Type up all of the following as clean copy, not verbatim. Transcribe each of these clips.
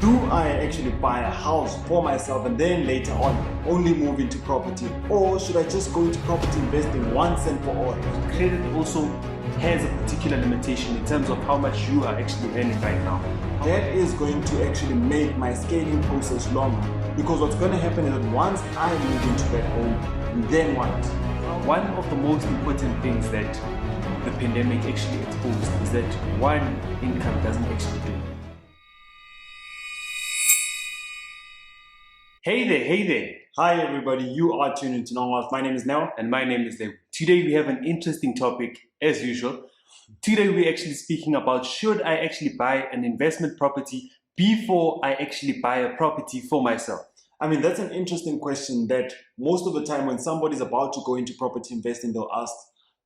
Do I actually buy a house for myself and then later on only move into property? Or should I just go into property investing once and for all? Credit also has a particular limitation in terms of how much you are actually earning right now. That is going to actually make my scaling process longer, because what's going to happen is that once I move into that home, then what? One of the most important things that the pandemic actually exposed is that one income doesn't actually do. Hey there. Hi everybody, you are tuned into Non-Wealth. My name is Nell. And my name is Lebo. Today we have an interesting topic as usual. Today we're actually speaking about, should I actually buy an investment property before I actually buy a property for myself? I mean, that's an interesting question that most of the time when somebody's about to go into property investing, they'll ask,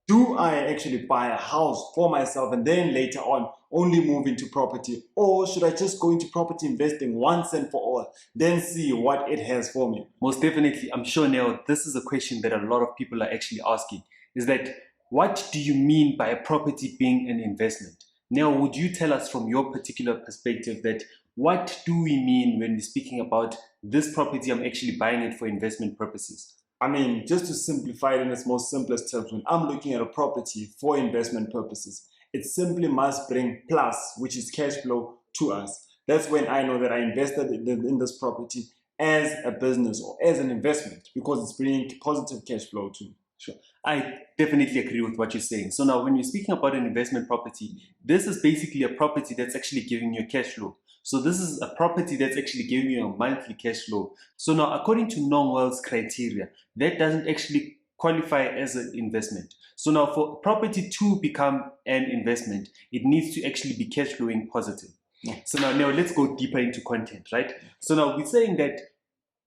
do I actually buy a house for myself and then later on only move into property? Or should I just go into property investing once and for all, then see what it has for me? Most definitely, I'm sure now this is a question that a lot of people are actually asking, is that what do you mean by a property being an investment? Now, would you tell us from your particular perspective that what do we mean when we're speaking about this property, I'm actually buying it for investment purposes? I mean, just to simplify it in its most simplest terms, when I'm looking at a property for investment purposes, it simply must bring plus, which is cash flow, to us. That's when I know that I invested in this property as a business or as an investment, because it's bringing positive cash flow to me. Sure. I definitely agree with what you're saying. So now when you're speaking about an investment property, this is basically a property that's actually giving you cash flow. So this is a property that's actually giving you a monthly cash flow. So now according to non-wealth criteria, that doesn't actually qualify as an investment. So now for property to become an investment, it needs to actually be cash flowing positive. Yeah. So now let's go deeper into content, right? So now we're saying that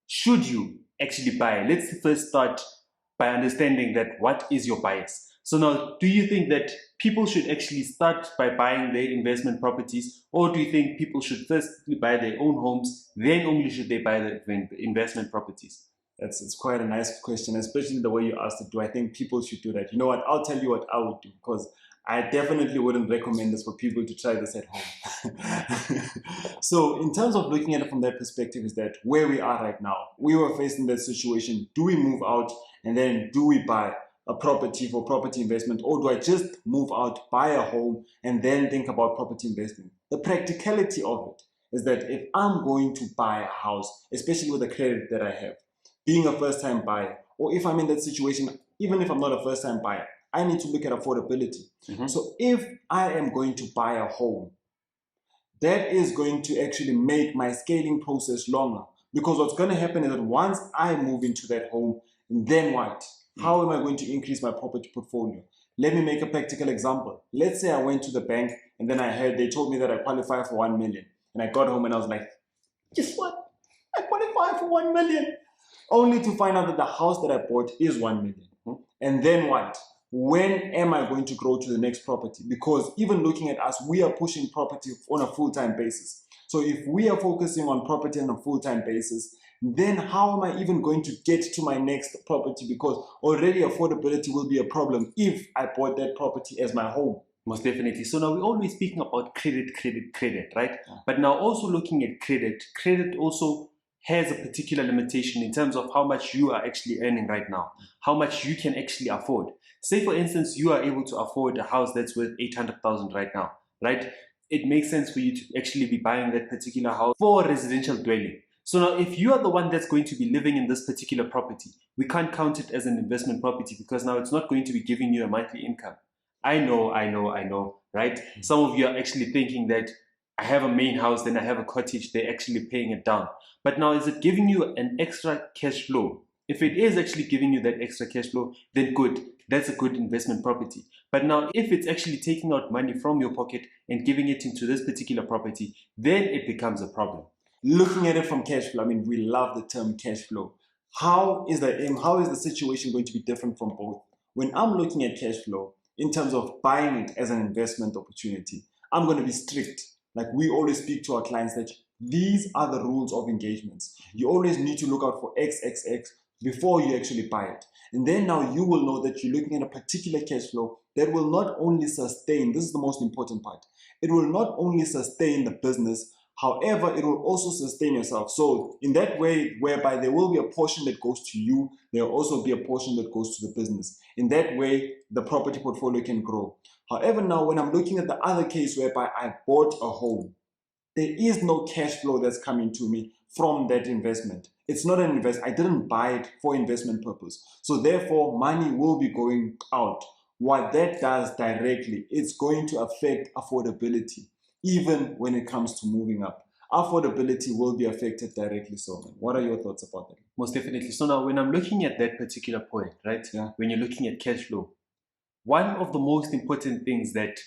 should you actually buy? Let's first start by understanding that what is your bias. So now, do you think that people should actually start by buying their investment properties, or do you think people should first buy their own homes, then only should they buy the investment properties? It's quite a nice question, especially the way you asked it. Do I think people should do that? You know what? I'll tell you what I would do, because I definitely wouldn't recommend this for people to try this at home. So in terms of looking at it from that perspective, is that where we are right now, we were facing that situation. Do we move out and then do we buy a property for property investment, or do I just move out, buy a home, and then think about property investing? The practicality of it is that if I'm going to buy a house, especially with the credit that I have, being a first-time buyer, or if I'm in that situation, even if I'm not a first-time buyer, I need to look at affordability. Mm-hmm. So if I am going to buy a home, that is going to actually make my scaling process longer, because what's going to happen is that once I move into that home, then what? How am I going to increase my property portfolio? Let me make a practical example. Let's say I went to the bank and then I heard they told me that I qualify for 1 million. And I got home and I was like, guess what? I qualify for 1 million. Only to find out that the house that I bought is 1 million. And then what? When am I going to grow to the next property? Because even looking at us, we are pushing property on a full-time basis. So if we are focusing on property on a full-time basis, then how am I even going to get to my next property? Because already affordability will be a problem if I bought that property as my home. Most definitely. So now we're always speaking about credit, right? Yeah. But now also looking at credit also has a particular limitation in terms of how much you are actually earning right now, how much you can actually afford. Say for instance, you are able to afford a house that's worth 800,000 right now, right? It makes sense for you to actually be buying that particular house for a residential dwelling. So now if you are the one that's going to be living in this particular property, we can't count it as an investment property, because now it's not going to be giving you a monthly income. I know, right? Some of you are actually thinking that I have a main house, then I have a cottage, they're actually paying it down. But now is it giving you an extra cash flow? If it is actually giving you that extra cash flow, then good. That's a good investment property. But now if it's actually taking out money from your pocket and giving it into this particular property, then it becomes a problem. Looking at it from cash flow, I mean, we love the term cash flow. How is the situation going to be different from both? When I'm looking at cash flow in terms of buying it as an investment opportunity, I'm going to be strict. Like we always speak to our clients that these are the rules of engagements. You always need to look out for XXX before you actually buy it. And then now you will know that you're looking at a particular cash flow that will not only sustain, this is the most important part, it will not only sustain the business, However, it will also sustain yourself. So in that way, whereby there will be a portion that goes to you, there will also be a portion that goes to the business. In that way, the property portfolio can grow. However, now when I'm looking at the other case whereby I bought a home, there is no cash flow that's coming to me from that investment. It's not an investment. I didn't buy it for investment purpose. So therefore, money will be going out. What that does directly, it's going to affect affordability, even when it comes to moving up. Affordability will be affected directly. So, what are your thoughts about that? Most definitely. So now when I'm looking at that particular point, right? Yeah. When you're looking at cash flow, one of the most important things that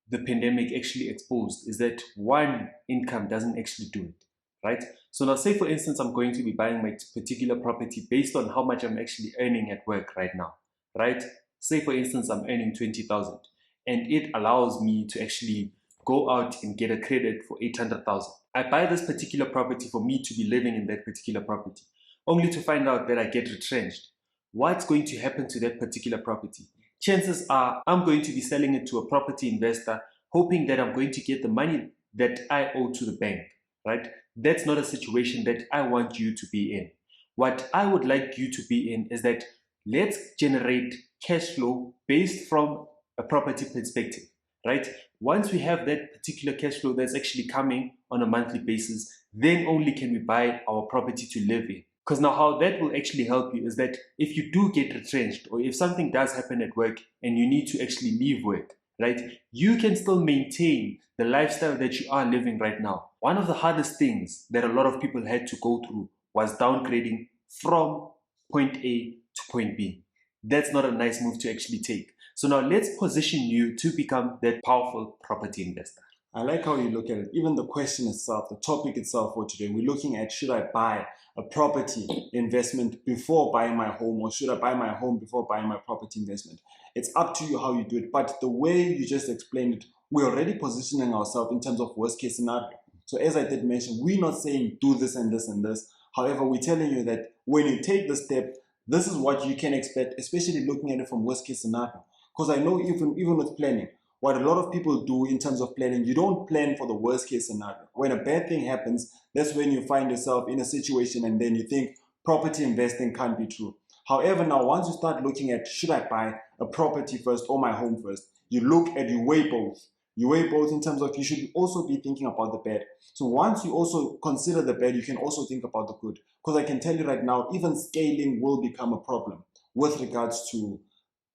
the pandemic actually exposed is that one income doesn't actually do it, right? So now say for instance, I'm going to be buying my particular property based on how much I'm actually earning at work right now, right? Say for instance, I'm earning 20,000 and it allows me to actually go out and get a credit for 800,000. I buy this particular property for me to be living in that particular property, only to find out that I get retrenched. What's going to happen to that particular property? Chances are I'm going to be selling it to a property investor, hoping that I'm going to get the money that I owe to the bank, right? That's not a situation that I want you to be in. What I would like you to be in is that let's generate cash flow based from a property perspective, right? Once we have that particular cash flow that's actually coming on a monthly basis, then only can we buy our property to live in. Because now how that will actually help you is that if you do get retrenched or if something does happen at work and you need to actually leave work, right, you can still maintain the lifestyle that you are living right now. One of the hardest things that a lot of people had to go through was downgrading from point A to point B. That's not a nice move to actually take. So now let's position you to become that powerful property investor. I like how you look at it. Even the question itself, the topic itself for today, we're looking at, should I buy a property investment before buying my home, or should I buy my home before buying my property investment? It's up to you how you do it. But the way you just explained it, we're already positioning ourselves in terms of worst case scenario. So as I did mention, we're not saying do this and this and this. However, we're telling you that when you take the step, this is what you can expect, especially looking at it from worst case scenario. Because I know even with planning, what a lot of people do in terms of planning, you don't plan for the worst case scenario. When a bad thing happens, that's when you find yourself in a situation and then you think property investing can't be true. However, now once you start looking at, should I buy a property first or my home first, you look at, you weigh both. You weigh both in terms of you should also be thinking about the bad. So once you also consider the bad, you can also think about the good. Because I can tell you right now, even scaling will become a problem with regards to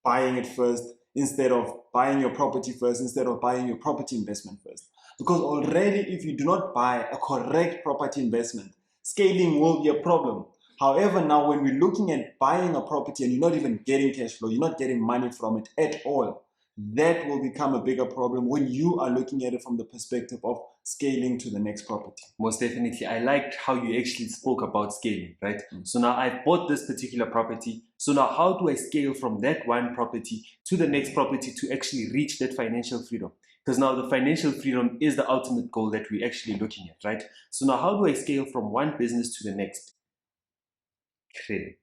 buying it first instead of buying your property first, instead of buying your property investment first. Because already if you do not buy a correct property investment, scaling will be a problem. However, now when we're looking at buying a property and you're not even getting cash flow, you're not getting money from it at all, that will become a bigger problem when you are looking at it from the perspective of scaling to the next property. Most definitely. I liked how you actually spoke about scaling, right? So now I've bought this particular property. So now how do I scale from that one property to the next property to actually reach that financial freedom? Because now the financial freedom is the ultimate goal that we're actually looking at, right? So now how do I scale from one business to the next? Credit.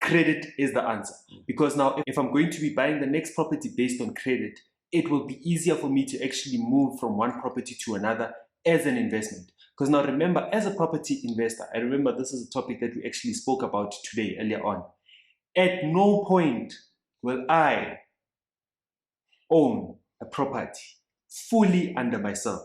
Credit is the answer. Because now if I'm going to be buying the next property based on credit, it will be easier for me to actually move from one property to another as an investment. Because now remember, as a property investor, I remember this is a topic that we actually spoke about today earlier on. At no point will I own a property fully under myself,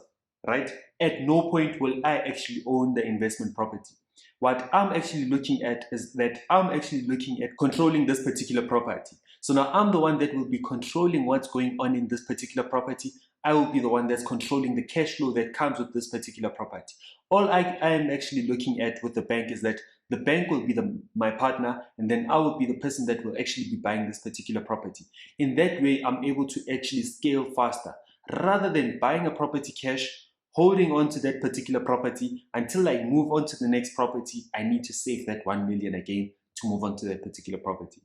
right? At no point will I actually own the investment property. What I'm actually looking at is that I'm actually looking at controlling this particular property. So now I'm the one that will be controlling what's going on in this particular property. I will be the one that's controlling the cash flow that comes with this particular property. All I am actually looking at with the bank is that the bank will be my partner, and then I will be the person that will actually be buying this particular property. In that way, I'm able to actually scale faster. Rather than buying a property cash, holding on to that particular property until I move on to the next property, I need to save that 1 million again to move on to that particular property.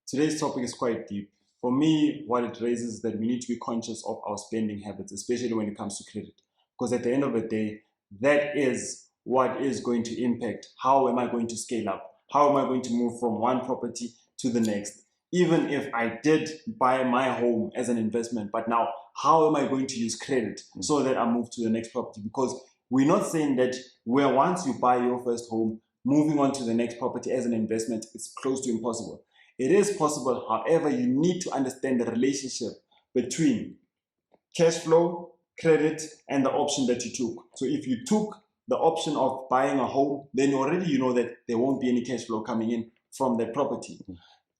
Today's topic is quite deep. For me, what it raises is that we need to be conscious of our spending habits, especially when it comes to credit. Because at the end of the day, that is what is going to impact how am I going to scale up? How am I going to move from one property to the next? Even if I did buy my home as an investment, but now how am I going to use credit so that I move to the next property? Because We're not saying that where once you buy your first home, moving on to the next property as an investment is close to impossible. It is possible, however, you need to understand the relationship between cash flow, credit, and the option that you took. So if you took the option of buying a home, then already you know that there won't be any cash flow coming in from that property.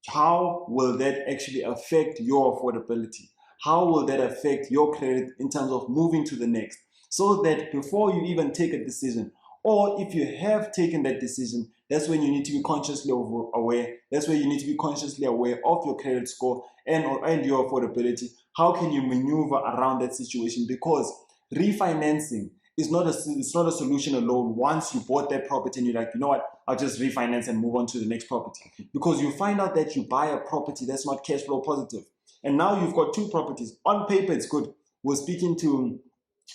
How will that actually affect your affordability? How will that affect your credit in terms of moving to the next? So that before you even take a decision, or if you have taken that decision, that's when you need to be consciously aware. That's where you need to be consciously aware of your credit score and your affordability. How can you maneuver around that situation? Because refinancing is it's not a solution alone. Once you bought that property and you're like, you know what, I'll just refinance and move on to the next property. Because you find out that you buy a property that's not cash flow positive. And now you've got two properties. On paper, it's good. We're speaking to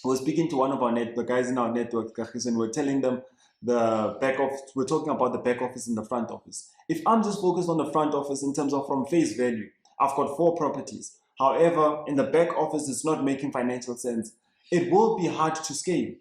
one of the guys in our network, and we're telling them we're talking about the back office and the front office. If I'm just focused on the front office in terms of from face value, I've got 4 properties. However, in the back office, it's not making financial sense. It will be hard to scale.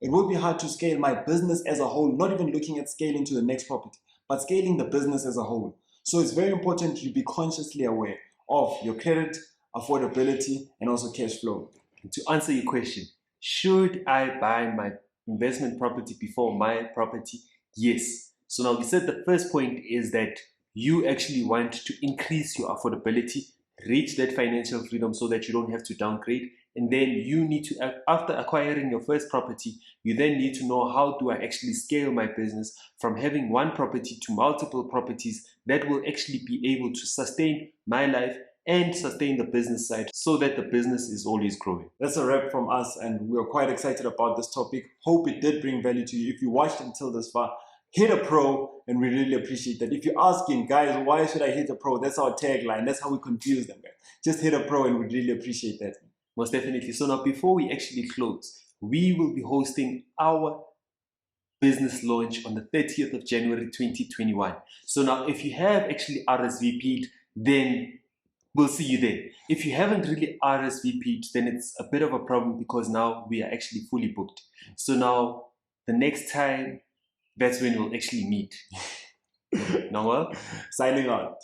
It will be hard to scale my business as a whole, not even looking at scaling to the next property, but scaling the business as a whole. So it's very important you be consciously aware of your credit, affordability, and also cash flow. To answer your question, should I buy my investment property before my property? Yes. So now we said the first point is that you actually want to increase your affordability, reach that financial freedom so that you don't have to downgrade. And then you need to, after acquiring your first property, you then need to know, how do I actually scale my business from having one property to multiple properties that will actually be able to sustain my life and sustain the business side so that the business is always growing. That's a wrap from us, and we are quite excited about this topic. Hope it did bring value to you. If you watched until this far, hit a pro, and we really appreciate that. If you're asking, guys, why should I hit a pro? That's our tagline. That's how we confuse them, guys. Just hit a pro, and we really appreciate that. Most definitely. So now, before we actually close, we will be hosting our business launch on the 30th of January 2021. So now, if you have actually RSVP'd, then we'll see you there. If you haven't really RSVP'd, then it's a bit of a problem because now we are actually fully booked. So now, the next time, that's when we'll actually meet. Noel? Signing out.